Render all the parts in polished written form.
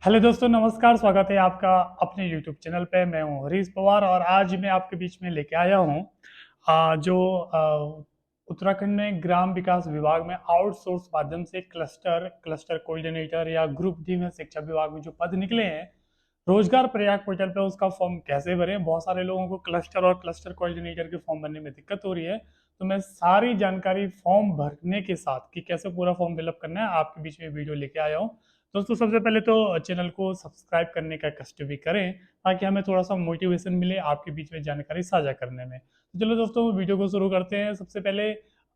Hello दोस्तों, नमस्कार। स्वागत है आपका अपने यूट्यूब चैनल पे। मैं हूं हरीश पवार और आज मैं आपके बीच में लेके आया हूं जो उत्तराखंड में ग्राम विकास विभाग में आउटसोर्स माध्यम से क्लस्टर क्लस्टर कोऑर्डिनेटर या ग्रुप डी में शिक्षा विभाग में जो पद निकले हैं, रोजगार प्रयाग पोर्टल पे उसका फॉर्म कैसे भरें। बहुत सारे लोगों को क्लस्टर और क्लस्टर कोऑर्डिनेटर के फॉर्म भरने में दिक्कत हो रही है, तो मैं सारी जानकारी फॉर्म भरने के साथ कि कैसे पूरा फॉर्म फिलअप करना है आपके बीच में वीडियो लेके आया हूँ। दोस्तों, सबसे पहले तो चैनल को सब्सक्राइब करने का कष्ट भी करें ताकि हमें थोड़ा सा मोटिवेशन मिले आपके बीच में जानकारी साझा करने में। तो चलो दोस्तों, वीडियो को शुरू करते हैं। सबसे पहले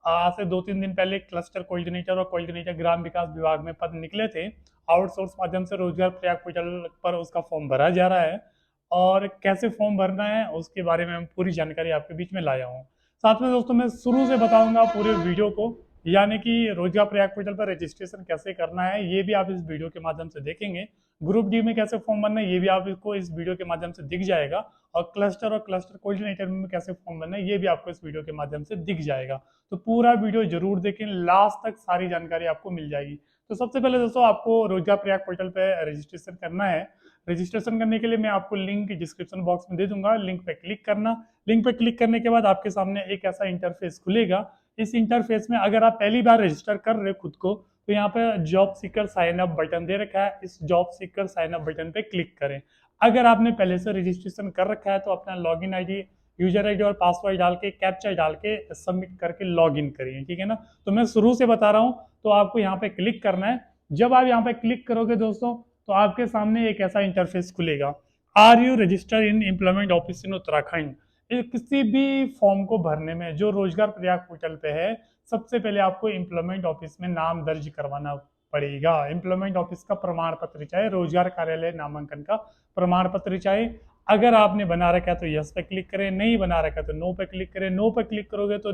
आज से 2-3 दिन पहले क्लस्टर कोऑर्डिनेटर और कोऑर्डिनेटर ग्राम विकास विभाग में पद निकले थे। आउटसोर्स माध्यम से रोजगार प्रयाग पोर्टल पर उसका फॉर्म भरा जा रहा है और कैसे फॉर्म भरना है उसके बारे में मैं पूरी जानकारी आपके बीच में लाया हूँ। साथ में दोस्तों, मैं शुरू से बताऊंगा पूरे वीडियो को, यानी कि रोजगार प्रयाग पोर्टल पर रजिस्ट्रेशन कैसे करना है ये भी आप इस वीडियो के माध्यम से देखेंगे। ग्रुप डी में कैसे फॉर्म भरना है ये भी आपको इस वीडियो के माध्यम से दिख जाएगा। और क्लस्टर कोऑर्डिनेटर में कैसे फॉर्म भरना है ये भी आपको इस वीडियो के माध्यम से दिख जाएगा। तो पूरा वीडियो जरूर देखें, लास्ट तक सारी जानकारी आपको मिल जाएगी। तो सबसे पहले दोस्तों, आपको रोजगार प्रयाग पोर्टल पे रजिस्ट्रेशन करना है। रजिस्ट्रेशन करने के लिए मैं आपको लिंक डिस्क्रिप्शन बॉक्स में दे दूंगा, लिंक पे क्लिक करना। लिंक पे क्लिक करने के बाद आपके सामने एक ऐसा इंटरफेस खुलेगा। इस इंटरफेस में अगर आप पहली बार रजिस्टर कर रहे हो खुद को, तो यहाँ पे job seeker sign up button दे रखा है। इस job seeker sign up button पे क्लिक करें। अगर आपने पहले से रजिस्ट्रेशन कर रखा है तो अपना लॉगिन आईडी, यूजर आईडी और पासवर्ड डाल के, कैप्चा डाल के सबमिट करके लॉगिन करिए, ठीक है ना। तो मैं शुरू से बता रहा हूँ, तो आपको यहाँ पे क्लिक करना है। जब आप यहाँ पे क्लिक करोगे दोस्तों, तो आपके सामने एक ऐसा इंटरफेस खुलेगा। Are you register in employment office in Uttarakhand. किसी भी फॉर्म को भरने में जो रोजगार प्रयाग पोर्टल पे है, सबसे पहले आपको एम्प्लॉयमेंट ऑफिस में नाम दर्ज करवाना पड़ेगा। एम्प्लॉयमेंट ऑफिस का प्रमाण पत्र चाहिए, रोजगार कार्यालय नामांकन का प्रमाण पत्र चाहिए। अगर आपने बना रखा है तो यस पे क्लिक करें, नहीं बना रखा है तो नो पे क्लिक करें। नो पे क्लिक करोगे तो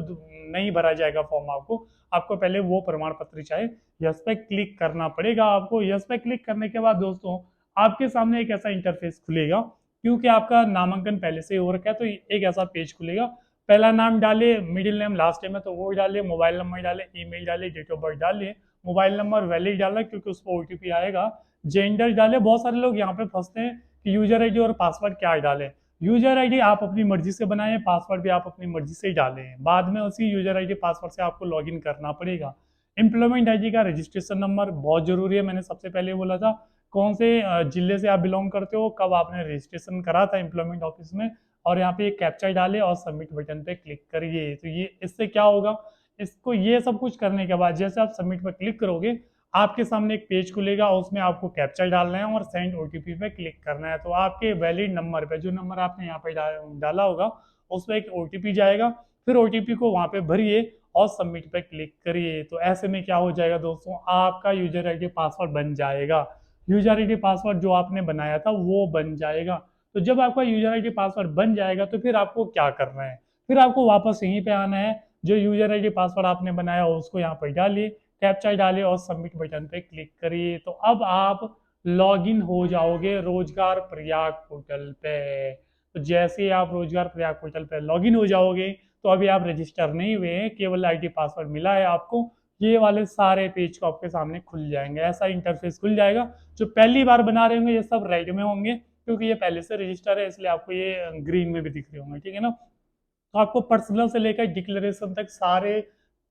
नहीं भरा जाएगा फॉर्म। आपको आपको पहले वो प्रमाण पत्र चाहिए, यस पे क्लिक करना पड़ेगा आपको। यस पे क्लिक करने के बाद दोस्तों, आपके सामने एक ऐसा इंटरफेस खुलेगा। क्योंकि आपका नामांकन पहले से ही हो रखा है तो एक ऐसा पेज खुलेगा। पहला नाम डालिए, मिडिल नेम लास्ट नेम है तो वो डालिए, मोबाइल नंबर डालिए, ईमेल डालिए, डेट ऑफ बर्थ डालिए। मोबाइल नंबर वैलिड डालना क्योंकि उस पर ओटीपी आएगा। जेंडर डालिए। बहुत सारे लोग यहाँ पे फंसते हैं कि यूजर आईडी और पासवर्ड क्या डालें। यूजर आईडी आप अपनी मर्जी से बनाएं, पासवर्ड भी आप अपनी मर्जी से ही डालें। बाद में उसी यूजर आईडी पासवर्ड से आपको लॉगिन करना पड़ेगा। एम्प्लॉयमेंट आईडी का रजिस्ट्रेशन नंबर बहुत जरूरी है। मैंने सबसे पहले बोला था कौन से जिले से आप बिलोंग करते हो, कब आपने रजिस्ट्रेशन करा था एम्प्लॉयमेंट ऑफिस में। और यहाँ पे एक कैप्चा डाले और सबमिट बटन पे क्लिक करिए। तो ये इससे क्या होगा, इसको ये सब कुछ करने के बाद जैसे आप सबमिट पर क्लिक करोगे, आपके सामने एक पेज खुलेगा। उसमें आपको कैप्चा डालना है और सेंड ओटीपी पे क्लिक करना है। तो आपके वैलिड नंबर पे, जो नंबर आपने यहाँ पे डाला होगा, उस पर एक ओटीपी जाएगा। फिर ओटीपी को वहां पे भरिए और सबमिट पे क्लिक करिए। तो ऐसे में क्या हो जाएगा दोस्तों, आपका यूजर आईडी पासवर्ड बन जाएगा। यूजर आईडी पासवर्ड जो आपने बनाया था वो बन जाएगा। तो जब आपका यूजर आईडी पासवर्ड बन जाएगा तो फिर आपको क्या करना है, फिर आपको वापस यहीं पे आना है। जो यूजर आईडी पासवर्ड आपने बनाया उसको यहाँ पर डालिए, कैप्चा डालिए और सबमिट बटन पे क्लिक करिए। तो अब आप लॉगिन हो जाओगे रोजगार प्रयाग पोर्टल पे। तो जैसे ही आप रोजगार प्रयाग पोर्टल पे लॉगिन हो जाओगे, तो अभी आप रजिस्टर नहीं हुए हैं, केवल आईडी पासवर्ड मिला है आपको। ये वाले सारे पेज को आपके सामने खुल जाएंगे, ऐसा इंटरफेस खुल जाएगा। जो पहली बार बना रहे होंगे ये सब राइट में होंगे, क्योंकि ये पहले से रजिस्टर है इसलिए आपको ये ग्रीन में भी दिख रहे होंगे, ठीक है ना। तो आपको पर्सनल से लेकर डिक्लेरेशन तक सारे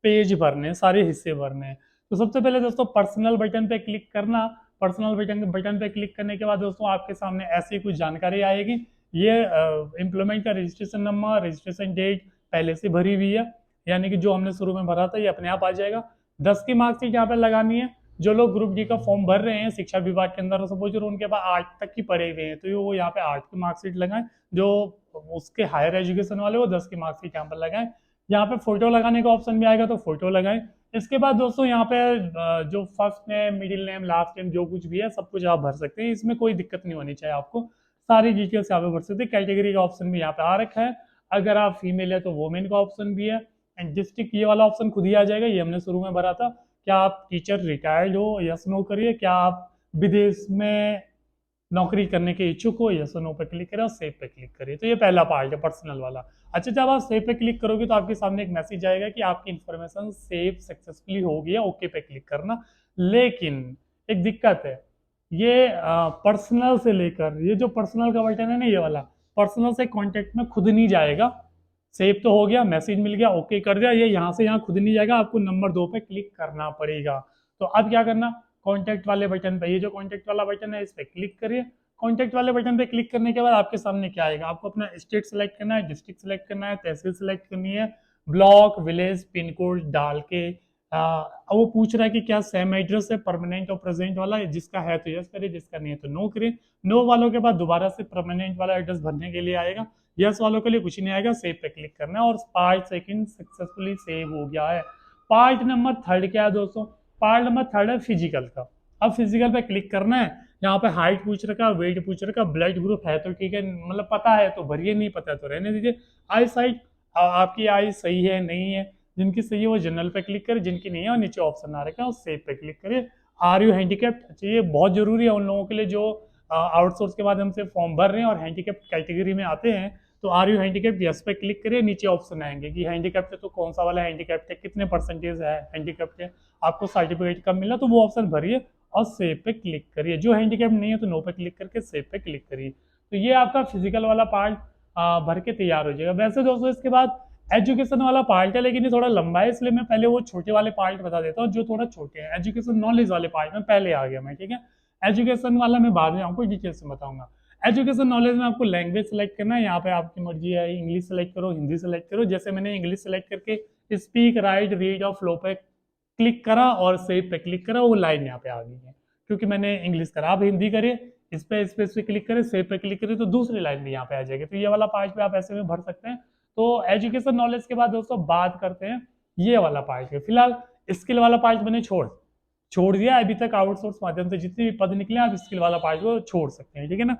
पेज भरने हैं, सारे हिस्से भरने हैं। तो सबसे पहले दोस्तों पर्सनल बटन पे क्लिक करना। पर्सनल बटन पे क्लिक करने के बाद दोस्तों आपके सामने ऐसी कुछ जानकारी आएगी। ये एम्प्लॉयमेंट का रजिस्ट्रेशन नंबर, रजिस्ट्रेशन डेट पहले से भरी हुई है, यानी कि जो हमने शुरू में भरा था ये अपने आप आ जाएगा। 10 की मार्कशीट यहाँ पे लगानी है। जो लोग ग्रुप डी का फॉर्म भर रहे हैं शिक्षा विभाग के अंदर, सपोज उनके पास 8 तक की पढ़े हुए हैं तो वो यहाँ पे 8 की मार्कशीट लगाएं। जो उसके हायर एजुकेशन वाले वो 10 की मार्कशीट यहाँ पर लगाएं। यहाँ पे फोटो लगाने का ऑप्शन भी आएगा तो फोटो लगाएं। इसके बाद दोस्तों यहाँ पे जो first name, middle name, last name जो कुछ भी है सब कुछ आप भर सकते हैं, इसमें कोई दिक्कत नहीं होनी चाहिए आपको। सारी डिटेल्स यहाँ पे भर सकते हैं। कैटेगरी का ऑप्शन भी यहाँ पे आ रखा है। अगर आप फीमेल है तो वोमेन का ऑप्शन भी है। एंड डिस्ट्रिक्ट ये वाला ऑप्शन खुद ही आ जाएगा, ये हमने शुरू में भरा था। क्या आप टीचर रिटायर्ड हो, यस नो करिए। क्या आप विदेश में नौकरी करने के इच्छुक हो, यस नो पे क्लिक करें और सेव पे क्लिक करिए। तो ये पहला पार्ट है पर्सनल वाला। अच्छा, जब आप सेव पे क्लिक करोगे तो आपके सामने एक मैसेज आएगा कि आपकी इन्फॉर्मेशन सेव सक्सेसफुली हो गई है, ओके पे क्लिक करना। लेकिन एक दिक्कत है, ये पर्सनल से लेकर, ये जो पर्सनल का बटन है ना, ये वाला पर्सनल से कॉन्टेक्ट में खुद नहीं जाएगा। सेव तो हो गया, मैसेज मिल गया, ओके कर दिया, ये यहाँ से यहाँ खुद नहीं जाएगा, आपको नंबर 2 पे क्लिक करना पड़ेगा। तो अब क्या करना, कॉन्टेक्ट वाले बटन पे, ये जो कॉन्टेक्ट वाला बटन है इस पर क्लिक करिए। कॉन्टेक्ट वाले बटन पे क्लिक करने के बाद आपके सामने क्या आएगा, आपको अपना स्टेट सेलेक्ट करना है, डिस्ट्रिक्ट सेलेक्ट करना है, तहसील सेलेक्ट करनी है, ब्लॉक विलेज पिन कोड डाल के वो पूछ रहा है कि क्या सेम एड्रेस है परमानेंट और प्रेजेंट वाला, जिसका है तो यस करिए, जिसका नहीं है तो नो करिए। नो वालों के बाद दोबारा से परमानेंट वाला एड्रेस भरने के लिए आएगा, यस वालों के लिए कुछ नहीं आएगा, सेव पे क्लिक करना है और 5 सेकंड सक्सेसफुली सेव हो गया है। पार्ट नंबर 3 क्या है दोस्तों, पार्ट नंबर 3 है फिजिकल का। अब फिजिकल पे क्लिक करना है, यहाँ पे हाइट पूछ रखा, वेट पूछ रखा, ब्लड ग्रुप है तो ठीक है, मतलब पता है तो भरिए, नहीं पता है तो रहने दीजिए। आई साइट, आपकी आई सही है नहीं है, जिनकी सही है वो जनरल पे क्लिक करें, जिनकी नहीं है और नीचे ऑप्शन आ रखा है उस सेव पे क्लिक करिए। आर यू हैंडीकैप्ड, अच्छा ये बहुत जरूरी है उन लोगों के लिए जो आउटसोर्स के माध्यम से फॉर्म भर रहे हैं और हैंडीकैप्ड कैटेगरी में आते हैं। तो आर यू हैंडीकैप्ड, यस पे क्लिक करिए, नीचे ऑप्शन आएंगे कि हैंडीकैप्ड है तो कौन सा वाला हैंडीकैप्ड है, कितने परसेंटेज है हैंडीकैप्ड है, आपको सर्टिफिकेट कब मिला, तो वो ऑप्शन भरिए और सेव पे क्लिक करिए। जो हैंडीकैप्ड नहीं है तो नो पे क्लिक करके सेव पे क्लिक करिए। तो ये आपका फिजिकल वाला पार्ट भर के तैयार हो जाएगा। वैसे दोस्तों इसके बाद एजुकेशन वाला पार्ट है, लेकिन ये थोड़ा लंबा है, इसलिए मैं पहले वो छोटे वाले पार्ट बता देता हूँ जो थोड़ा छोटे हैं। एजुकेशन नॉलेज वाले पार्ट में पहले आ गया मैं, ठीक है। एजुकेशन वाला मैं बाद में आपको डिटेल से बताऊंगा। एजुकेशन नॉलेज में आपको लैंग्वेज सेलेक्ट करना है, यहाँ पे आपकी मर्जी है, इंग्लिश सेलेक्ट करो, हिंदी सेलेक्ट करो। जैसे मैंने इंग्लिश सेलेक्ट करके स्पीक राइट रीड और फ्लो पे क्लिक करा और सेव पे क्लिक करा, वो लाइन यहाँ पे आ गई है क्योंकि मैंने इंग्लिश करा। आप हिंदी करिए, इस पे क्लिक करें, सेव पे क्लिक करें तो दूसरी लाइन भी यहाँ पे आ जाएगी। तो ये वाला पार्ट भी आप ऐसे में भर सकते हैं। तो एजुकेशन नॉलेज के बाद दोस्तों बात करते हैं ये वाला पार्ट है। फिलहाल स्किल वाला पार्ट मैंने छोड़ दिया अभी तक। आउटसोर्स माध्यम से जितने भी पद निकले आप स्किल वाला पार्ट को छोड़ सकते हैं, ठीक है ना।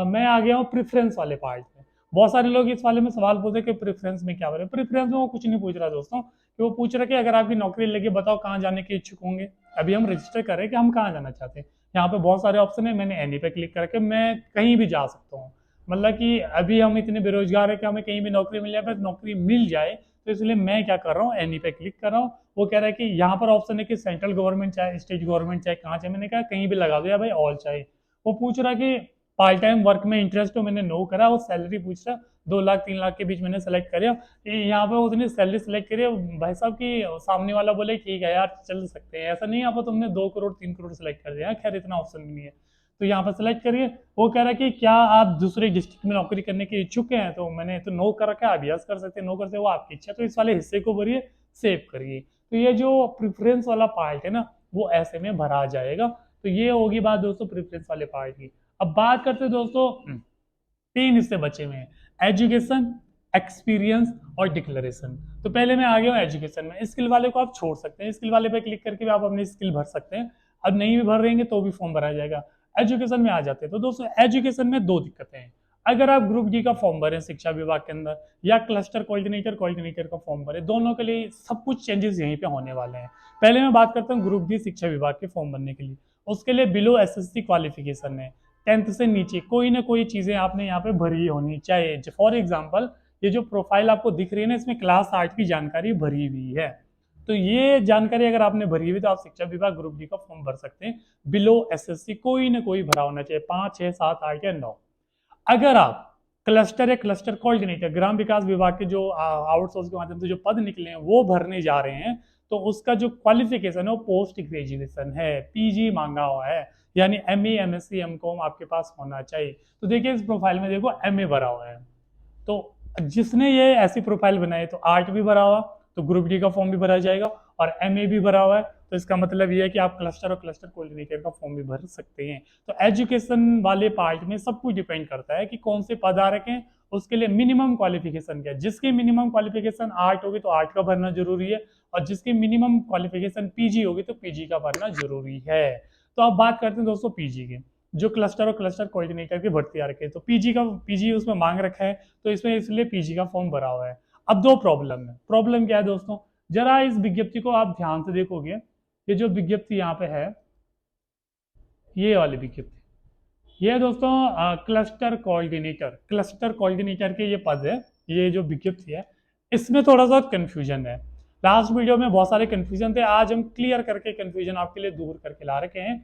मैं आ गया हूँ प्रेफरेंस वाले पार्ट में। बहुत सारे लोग इस वाले में सवाल पूछते हैं कि प्रेफरेंस में क्या हो रहा है। प्रेफरेंस में वो कुछ नहीं पूछ रहा दोस्तों, कि वो पूछ रहा है कि अगर आपकी नौकरी लगी बताओ कहाँ जाने के इच्छुक होंगे। अभी हम रजिस्टर करें कि हम कहाँ जाना चाहते हैं। यहाँ पे बहुत सारे ऑप्शन है, मैंने एनी पे क्लिक करके मैं कहीं भी जा सकता हूँ। मतलब कि अभी हम इतने बेरोजगार है कि हमें कहीं भी नौकरी मिल जाए, नौकरी मिल जाए, तो इसलिए मैं क्या कर रहा हूँ, एनी पे क्लिक कर रहा हूँ। वो कह रहा है कि यहाँ पर ऑप्शन है कि सेंट्रल गवर्नमेंट चाहे स्टेट गवर्नमेंट चाहे कहाँ चाहे, मैंने कहा कहीं भी लगा दो या भाई ऑल चाहे। वो पूछ रहा है कि पार्ट टाइम वर्क में इंटरेस्ट हो, मैंने नो करा। वो सैलरी पूछ रहा है, 2 लाख 3 लाख के बीच मैंने सेलेक्ट करा। यहाँ पे उसने सैलरी सेलेक्ट करी भाई साहब की, सामने वाला बोले ठीक है यार चल सकते हैं, ऐसा नहीं यहाँ पर तुमने 2 करोड़ 3 करोड़ सेलेक्ट कर दिया, खैर इतना ऑप्शन भी नहीं है। तो यहाँ पर सेलेक्ट करिए। वो कह रहा है कि क्या आप दूसरे डिस्ट्रिक्ट में नौकरी करने के इच्छुक हैं, तो मैंने तो नो कर रखा है, आप यस कर सकते हैं, नो कर सकते, वो आपकी इच्छा। तो इस वाले हिस्से को भरिए, सेव करिए। तो ये जो प्रेफरेंस वाला पार्ट है ना, वो ऐसे में भरा जाएगा। तो ये होगी बात दोस्तों प्रेफरेंस वाले पार्ट की। अब बात करते हैं दोस्तों, 3 हिस्से बचे हुए हैं, एजुकेशन, एक्सपीरियंस और डिक्लेरेशन। तो पहले मैं आ गया हूँ एजुकेशन में। स्किल वाले को आप छोड़ सकते हैं, स्किल वाले पे क्लिक करके भी आप अपनी स्किल भर सकते हैं। अब नहीं भी भर रहेंगे तो भी फॉर्म भरा जाएगा। एजुकेशन में आ जाते हैं तो दोस्तों एजुकेशन में 2 दिक्कतें हैं। अगर आप ग्रुप डी का फॉर्म भरें शिक्षा विभाग के अंदर, या क्लस्टर कोऑर्डिनेटर का फॉर्म भरें, दोनों के लिए सब कुछ चेंजेस यहीं पे होने वाले हैं। पहले मैं बात करता हूँ ग्रुप डी शिक्षा विभाग के फॉर्म भरने के लिए। उसके लिए बिलो एसएससी क्वालिफिकेशन है, 10th से नीचे कोई ना कोई चीजें आपने यहाँ पे भरी होनी चाहिए। फॉर एग्जाम्पल ये जो प्रोफाइल आपको दिख रही है ना, इसमें क्लास 8 की जानकारी भरी हुई है। तो ये जानकारी अगर आपने भरी हुई तो आप शिक्षा विभाग ग्रुप डी का फॉर्म भर सकते हैं। बिलो एसएससी कोई ना कोई भरा होना चाहिए, 5 6 7 8 या 9। अगर आप क्लस्टर या क्लस्टर कोऑर्डिनेटर ग्राम विकास विभाग के जो आउटसोर्स के माध्यम से जो पद निकले हैं वो भरने जा रहे हैं, तो उसका जो क्वालिफिकेशन है वो पोस्ट ग्रेजुएशन है, पीजी मांगा हुआ है, यानी एमए एमएससी एमकॉम आपके पास होना चाहिए। तो देखिए इस प्रोफाइल में देखो एमए भरा हुआ है। तो जिसने ये ऐसी प्रोफाइल बनाई तो आर्ट भी भरा हुआ, तो ग्रुप डी का फॉर्म भी भरा जाएगा, और एमए भी भरा हुआ है, तो इसका मतलब ये है कि आप क्लस्टर और क्लस्टर कोऑर्डिनेटर का फॉर्म भी भर सकते हैं। तो एजुकेशन वाले पार्ट में सब कुछ डिपेंड करता है कि कौन से पद आ रखे हैं, उसके लिए मिनिमम क्वालिफिकेशन क्या है। जिसकी मिनिमम क्वालिफिकेशन आर्ट होगी तो आर्ट का भरना जरूरी है, और जिसकी मिनिमम क्वालिफिकेशन पीजी होगी तो पीजी का भरना जरूरी है। तो अब बात करते हैं दोस्तों पीजी की। जो क्लस्टर और क्लस्टर कोऑर्डिनेटर की भर्ती आ रखी है, तो पीजी उसमें मांग रखा है, तो इसमें इसलिए पीजी का फॉर्म भरा हुआ है। अब 2 प्रॉब्लम है। प्रॉब्लम क्या है दोस्तों, जरा इस विज्ञप्ति को आप ध्यान से देखोगे, ये जो विज्ञप्ति यहाँ पे है, ये वाली विज्ञप्ति, ये दोस्तों क्लस्टर कोऑर्डिनेटर के ये पद है। ये जो विज्ञप्ति है इसमें थोड़ा सा कंफ्यूजन है। लास्ट वीडियो में बहुत सारे कंफ्यूजन थे, आज हम क्लियर करके कंफ्यूजन आपके लिए दूर करके ला रखे हैं।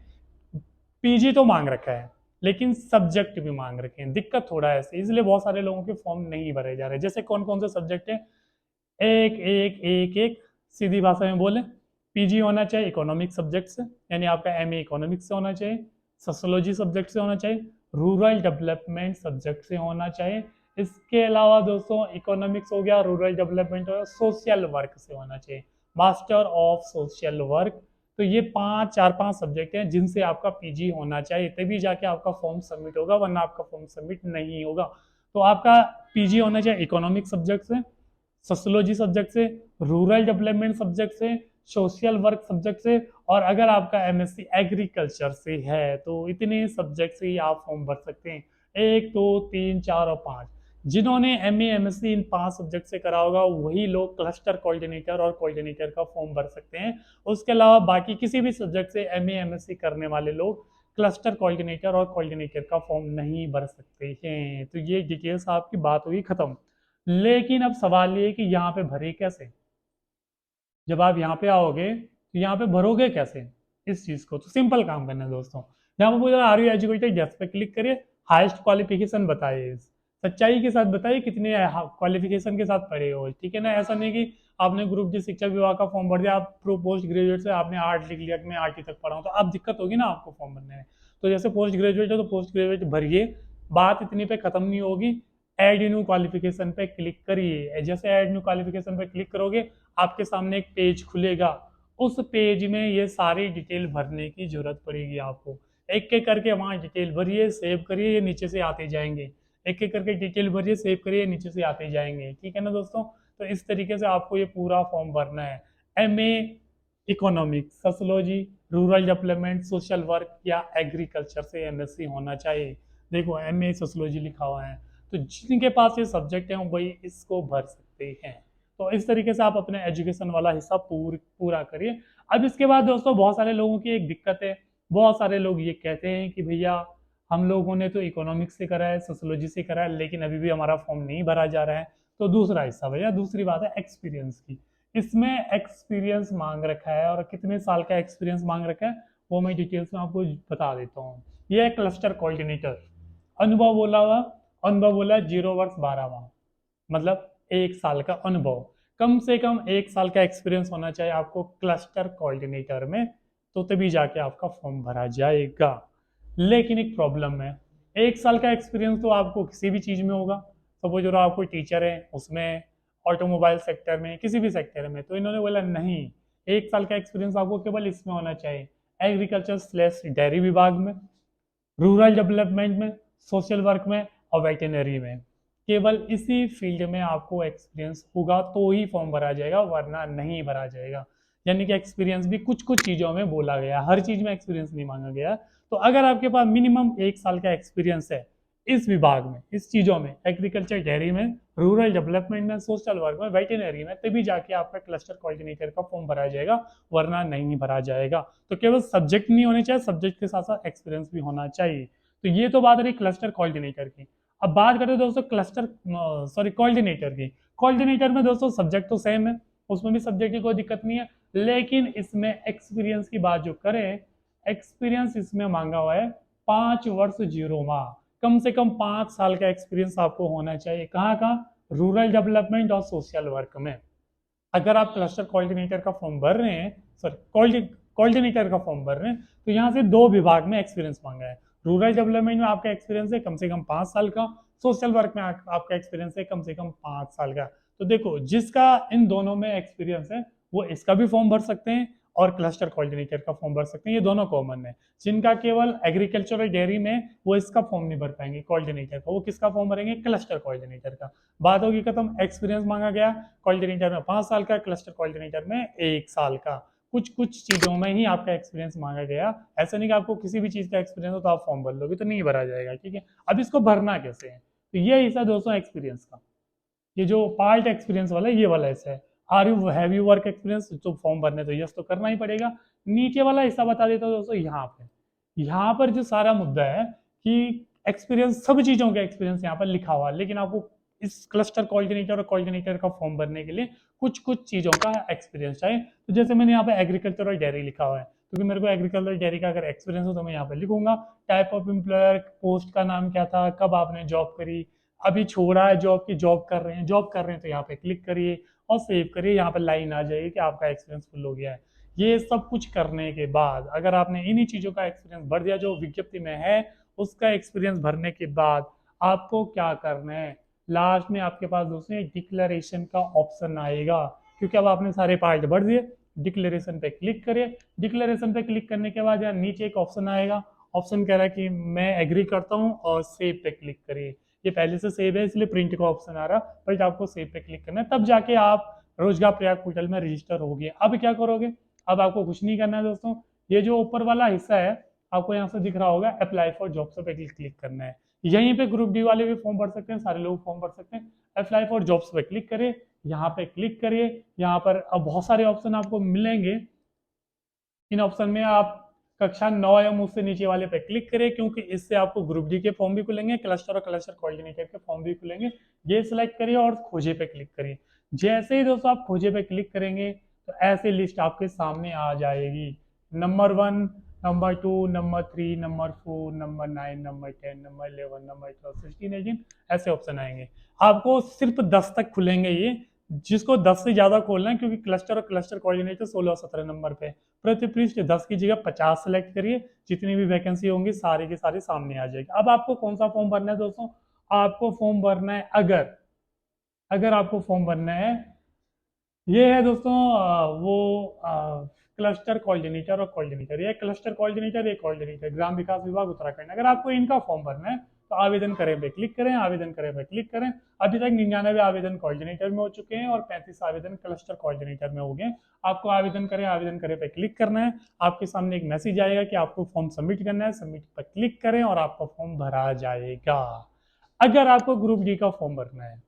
पीजी तो मांग रखा है लेकिन सब्जेक्ट भी मांग रखे हैं, दिक्कत थोड़ा है ऐसे, इसलिए बहुत सारे लोगों के फॉर्म नहीं भरे जा रहे। जैसे कौन कौन से सब्जेक्ट है, एक एक एक एक, सीधी भाषा में बोले, पीजी होना चाहिए इकोनॉमिक सब्जेक्ट से, यानी आपका एमए इकोनॉमिक्स से होना चाहिए, सोशियोलॉजी सब्जेक्ट से होना चाहिए, रूरल डेवलपमेंट सब्जेक्ट से होना चाहिए। इसके अलावा दोस्तों इकोनॉमिक्स हो गया, रूरल डेवलपमेंट हो गया, सोशल वर्क से होना चाहिए, मास्टर ऑफ सोशल वर्क। तो ये चार पांच सब्जेक्ट हैं जिनसे आपका पीजी होना चाहिए, तभी जाके आपका फॉर्म सबमिट होगा, वरना आपका फॉर्म सबमिट नहीं होगा। तो आपका पीजी होना चाहिए इकोनॉमिक सब्जेक्ट से, सोशियोलॉजी सब्जेक्ट से, रूरल डेवलपमेंट सब्जेक्ट से, सोशल वर्क सब्जेक्ट से, और अगर आपका एमएससी एग्रीकल्चर से है तो इतने सब्जेक्ट से ही आप फॉर्म भर सकते हैं, 1 2 3 4 और 5। जिन्होंने एमए एमएससी इन 5 सब्जेक्ट से करा होगा वही लोग क्लस्टर कोऑर्डिनेटर और कोऑर्डिनेटर का फॉर्म भर सकते हैं। उसके अलावा बाकी किसी भी सब्जेक्ट से एमए एमएससी करने वाले लोग क्लस्टर कोऑर्डिनेटर और कोऑर्डिनेटर का फॉर्म नहीं भर सकते हैं। तो ये डिटेल्स आपकी बात हुई खत्म। लेकिन अब सवाल ये है कि यहाँ पे भरे कैसे, जब आप यहाँ पे आओगे तो यहाँ पे भरोगे कैसे इस चीज को। तो सिंपल काम करना है दोस्तों, यहाँ पे पूछा आर यू एजुकेटेड, यस पे क्लिक करिए, हाईएस्ट क्वालिफिकेशन बताइए, सच्चाई के साथ बताइए कितने क्वालिफिकेशन के साथ पढ़े हो, ठीक है ना। ऐसा नहीं कि आपने ग्रुप डी शिक्षा विभाग का फॉर्म भर दिया, आप पोस्ट ग्रेजुएट से आपने आर्ट लिख लिया कि मैं आर्ट तक पढ़ा हूँ, तो अब दिक्कत होगी ना आपको फॉर्म भरने में। तो जैसे पोस्ट ग्रेजुएट है तो पोस्ट ग्रेजुएट भरिए, बात इतनी पे खत्म नहीं होगी। एड न्यू क्वालिफिकेशन पे क्लिक करिए, जैसे एड न्यू क्वालिफिकेशन पे क्लिक करोगे आपके सामने एक पेज खुलेगा, उस पेज में ये सारी डिटेल भरने की जरूरत पड़ेगी आपको। एक एक करके वहाँ डिटेल भरिए, सेव करिए, ये नीचे से आते जाएंगे, एक एक करके डिटेल भरिए, सेव करिए, नीचे से आते जाएंगे, ठीक है ना दोस्तों। तो इस तरीके से आपको ये पूरा फॉर्म भरना है। MA economics, sociology, rural development, social work या एग्रीकल्चर से एमएससी होना चाहिए। देखो एमए सोशियोलॉजी लिखा हुआ है, तो जिनके पास ये सब्जेक्ट है वही इसको भर सकते हैं। तो इस तरीके से आप अपने एजुकेशन वाला हिस्सा पूरा करिए। अब इसके बाद दोस्तों बहुत सारे लोगों की एक दिक्कत है, बहुत सारे लोग ये कहते हैं कि भैया हम लोगों ने तो इकोनॉमिक्स से करा है, सोशियोलॉजी से करा है, लेकिन अभी भी हमारा फॉर्म नहीं भरा जा रहा है। तो दूसरा हिस्सा भैया, दूसरी बात है एक्सपीरियंस की। इसमें एक्सपीरियंस मांग रखा है, और कितने साल का एक्सपीरियंस मांग रखा है वो मैं डिटेल्स में आपको बता देता हूँ। ये है क्लस्टर कोऑर्डिनेटर, अनुभव बोला हुआ, अनुभव बोला 0 वर्ष 12 माह, मतलब 1 साल का अनुभव, कम से कम 1 साल का एक्सपीरियंस होना चाहिए आपको क्लस्टर कोऑर्डिनेटर में, तो तभी जाके आपका फॉर्म भरा जाएगा। लेकिन एक प्रॉब्लम है, 1 साल का एक्सपीरियंस तो आपको किसी भी चीज में होगा, सपोज जो आप कोई टीचर है उसमें, ऑटोमोबाइल सेक्टर में, किसी भी सेक्टर में, तो इन्होंने बोला नहीं, 1 साल का एक्सपीरियंस आपको केवल इसमें होना चाहिए, एग्रीकल्चर स्लैश डेयरी विभाग में, रूरल डेवलपमेंट में, सोशल वर्क में और वेटनरी में। केवल इसी फील्ड में आपको एक्सपीरियंस होगा तो ही फॉर्म भरा जाएगा, वरना नहीं भरा जाएगा। यानी कि एक्सपीरियंस भी कुछ कुछ चीज़ों में बोला गया, हर चीज़ में एक्सपीरियंस नहीं मांगा गया। तो अगर आपके पास मिनिमम 1 साल का एक्सपीरियंस है इस विभाग में, इस चीज़ों में, एग्रीकल्चर डेयरी में, रूरल डेवलपमेंट में, सोशल वर्क में, वेटनरी में, तभी जाके आपका क्लस्टर कोऑर्डिनेटर का फॉर्म भरा जाएगा, वरना नहीं भरा जाएगा। तो केवल सब्जेक्ट नहीं होने चाहिए, सब्जेक्ट के साथ साथ एक्सपीरियंस भी होना चाहिए। तो ये तो बात रही क्लस्टर कोऑर्डिनेटर की। अब बात करते हैं दोस्तों कोऑर्डिनेटर की। कोऑर्डिनेटर में दोस्तों सब्जेक्ट तो सेम है, उसमें भी सब्जेक्ट की कोई दिक्कत नहीं है, लेकिन इसमें एक्सपीरियंस की बात जो करें, एक्सपीरियंस इसमें मांगा हुआ है 5 वर्ष 0 माह, कम से कम 5 साल का एक्सपीरियंस आपको होना चाहिए। कहाँ कहाँ, रूरल डेवलपमेंट और सोशल वर्क में। अगर आप क्लस्टर कोऑर्डिनेटर का फॉर्म भर रहे हैं, सॉरी कोऑर्डिनेटर का फॉर्म भर रहे हैं, तो यहाँ से 2 विभाग में एक्सपीरियंस मांगा है। रूरल डेवलपमेंट में आपका एक्सपीरियंस है कम से कम 5 साल का, सोशल वर्क में आपका एक्सपीरियंस है कम से कम 5 साल का। तो देखो जिसका इन दोनों में एक्सपीरियंस है वो इसका भी फॉर्म भर सकते हैं और क्लस्टर कोऑर्डिनेटर का फॉर्म भर सकते हैं, ये दोनों कॉमन है। जिनका केवल एग्रीकल्चर और डेयरी में, वो इसका फॉर्म नहीं भर पाएंगे कोऑर्डिनेटर का, वो किसका फॉर्म भरेंगे, क्लस्टर कोऑर्डिनेटर का। बात होगी खत्म। एक्सपीरियंस मांगा गया, कोऑर्डिनेटर में 5 साल का, क्लस्टर कोऑर्डिनेटर में 1 साल का। कुछ कुछ चीजों में ही आपका एक्सपीरियंस मांगा गया, ऐसा नहीं कि आपको किसी भी चीज का एक्सपीरियंस हो तो आप फॉर्म भर लोगे, तो नहीं भरा जाएगा, ठीक है। अब इसको भरना कैसे है, तो ये हिस्सा दोस्तों एक्सपीरियंस का, ये जो पार्ट एक्सपीरियंस वाला है, ये वाला हिस्सा है। Are you have you work experience, तो फॉर्म भरने तो यस तो करना ही पड़ेगा। नीचे वाला हिस्सा बता देता हूँ दोस्तों, यहाँ पर जो सारा मुद्दा है कि एक्सपीरियंस, सब चीजों का एक्सपीरियंस यहाँ पर लिखा हुआ है, लेकिन आपको इस क्लस्टर कोऑर्डिनेटर और कोऑर्डिनेटर का फॉर्म भरने के लिए कुछ कुछ चीजों का एक्सपीरियंस चाहिए। तो जैसे मैंने यहाँ पे एग्रीकल्चर और डेयरी लिखा हुआ है, क्योंकि मेरे को एग्रीकल्चर डेयरी का अगर एक्सपीरियंस हो तो मैं यहाँ पे लिखूंगा। टाइप ऑफ एम्प्लॉयर, पोस्ट का नाम क्या था, कब आपने जॉब करी, अभी छोड़ा है जॉब की जॉब कर रहे हैं, जॉब कर रहे हैं तो यहाँ पे क्लिक करिए और सेव करिए। यहाँ पे लाइन आ जाएगी कि आपका एक्सपीरियंस फुल हो गया है। ये सब कुछ करने के बाद अगर आपने इन्हीं चीज़ों का एक्सपीरियंस भर दिया जो विज्ञप्ति में है, उसका एक्सपीरियंस भरने के बाद आपको क्या करना है, लास्ट में आपके पास दोस्तों एक डिक्लेरेशन का ऑप्शन आएगा, क्योंकि अब आपने सारे पार्ट भर दिए। डिक्लेरेशन पे क्लिक करिए। डिक्लेरेशन पे क्लिक करने के बाद यहाँ नीचे एक ऑप्शन आएगा, ऑप्शन कह रहा है कि मैं एग्री करता हूँ और सेव पे क्लिक करिए। ये पहले से सेव है इसलिए प्रिंट का ऑप्शन आ रहा, बट आपको सेव पे क्लिक करना है, तब जाके आप रोजगार प्रयाग पोर्टल में रजिस्टर होगे। अब क्या करोगे, अब आपको कुछ नहीं करना है दोस्तों। ये जो ऊपर वाला हिस्सा है आपको यहाँ से दिख रहा होगा अप्लाई फॉर जॉब्स पे क्लिक करना है। यहीं पे ग्रुप डी वाले भी फॉर्म भर सकते हैं, सारे लोग फॉर्म भर सकते हैं। अप्लाई फॉर जॉब्स पे क्लिक करिए, यहाँ पे क्लिक करिए। यहाँ पर अब बहुत सारे ऑप्शन आपको मिलेंगे। इन ऑप्शन में आप कक्षा 9 या उससे नीचे वाले पे क्लिक करें, क्योंकि इससे आपको ग्रुप डी के फॉर्म भी खुलेंगे, क्लस्टर और क्लस्टर कोऑर्डिनेटर के फॉर्म भी खुलेंगे। ये सिलेक्ट करिए और खोजे पे क्लिक करिए। जैसे ही दोस्तों आप खोजे पे क्लिक करेंगे तो ऐसे लिस्ट आपके सामने आ जाएगी। Number 1, number 2, number 3, number 4, number 9, number 10, number 11, number 12, 16, 18 ऐसे ऑप्शन आएंगे। आपको सिर्फ 10 तक खुलेंगे ये, जिसको 10 से ज्यादा खोलना है, क्योंकि क्लस्टर और क्लस्टर कोऑर्डिनेटर 16 और 17 नंबर पे। प्रति पृष्ठ 10 की जगह 50 सेलेक्ट करिए। जितनी भी वैकेंसी होंगी सारी की सारी सामने आ जाएगी। अब आपको कौन सा फॉर्म भरना है दोस्तों, आपको फॉर्म भरना है अगर अगर आपको फॉर्म भरना है, ये है दोस्तों वो क्लस्टर कोऑर्डिनेटर और कोऑर्डिनेटर, ये क्लस्टर कोऑर्डिनेटर, एक कोऑर्डिनेटर, ग्राम विकास विभाग उत्तराखंड। अगर आपको इनका फॉर्म भरना है तो आवेदन करें पे क्लिक करें, आवेदन करें पे क्लिक करें। अभी तक 99 आवेदन कोऑर्डिनेटर में हो चुके हैं और 35 आवेदन क्लस्टर कोऑर्डिनेटर में हो गए। आपको आवेदन करें पे क्लिक करना है। आपके सामने एक मैसेज आएगा कि आपको फॉर्म सबमिट करना है, सबमिट पर क्लिक करें और आपका फॉर्म भरा जाएगा। अगर आपको ग्रुप डी का फॉर्म भरना है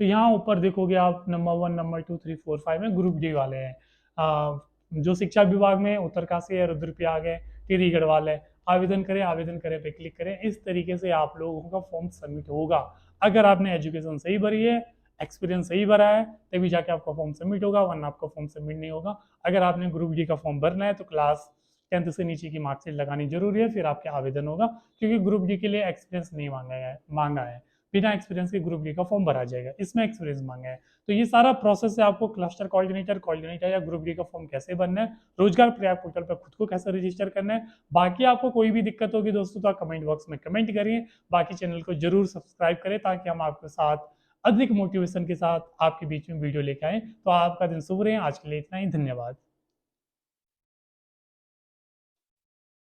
तो यहाँ ऊपर देखोगे आप नंबर 1, नंबर 2, 3, 4, 5 में ग्रुप डी वाले हैं। जो शिक्षा विभाग में उत्तरकाशी है, रुद्रप्रयाग है, टिहरी गढ़वाल है। आवेदन करें पे क्लिक करें। इस तरीके से आप लोगों का फॉर्म सबमिट होगा। अगर आपने एजुकेशन सही भरी है, एक्सपीरियंस सही भरा है, तभी जाके आपका फॉर्म सबमिट होगा, वरना आपका फॉर्म सबमिट नहीं होगा। अगर आपने ग्रुप डी का फॉर्म भरना है तो क्लास 10th से नीचे की मार्कशीट लगानी जरूरी है, फिर आपके आवेदन होगा, क्योंकि ग्रुप डी के लिए एक्सपीरियंस नहीं मांगा है। बिना एक्सपीरियंस के ग्रुप डी का फॉर्म भरा जाएगा, इसमें एक्सपीरियंस मांगा है। तो ये सारा प्रोसेस है, आपको क्लस्टर कोऑर्डिनेटर या ग्रुप डी का फॉर्म कैसे भरना है, रोजगार प्रयाग पोर्टल पर खुद को कैसे रजिस्टर करना है। बाकी आपको कोई भी दिक्कत होगी दोस्तों तो आप कमेंट बॉक्स में कमेंट करिए। बाकी चैनल को जरूर सब्सक्राइब करें ताकि हम आपके साथ अधिक मोटिवेशन के साथ आपके बीच में वीडियो लेके आए। तो आपका दिन शुभ रहे। आज के लिए इतना ही, धन्यवाद।